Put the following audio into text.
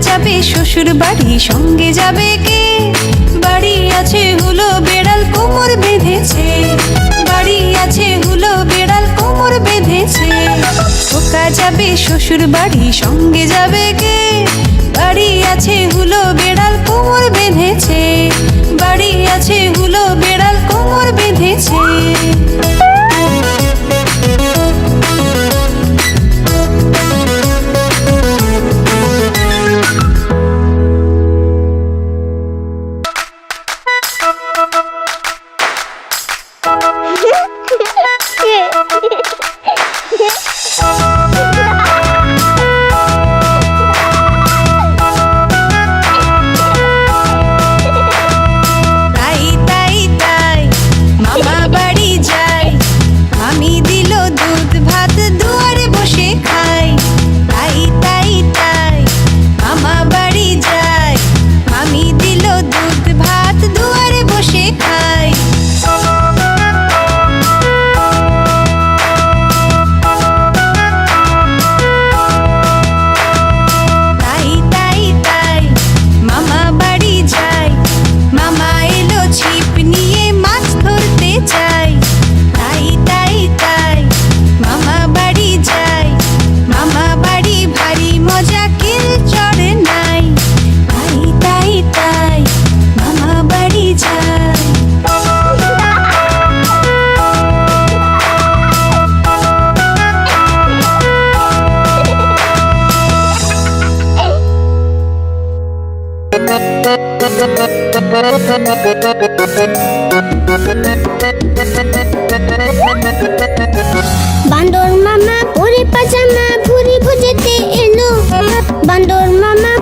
যাবে শ্বশুর বাড়ি, সঙ্গে যাবে কে? বাড়ি আছে হুলো বেড়াল কোমর বেঁধেছে, বাড়ি আছে হুলো বেড়াল কোমর বেঁধেছে। খোকা যাবে শ্বশুর বাড়ি, সঙ্গে যাবে কে? বাড়ি আছে হুলো বেড়াল কোমর বেঁধেছে, বাড়ি আছে হুলো বেড়াল কোমর বেঁধেছে। বান্দর মামা পরে পাজামা ভুরি ভুজেতে এলো, বান্দর মামা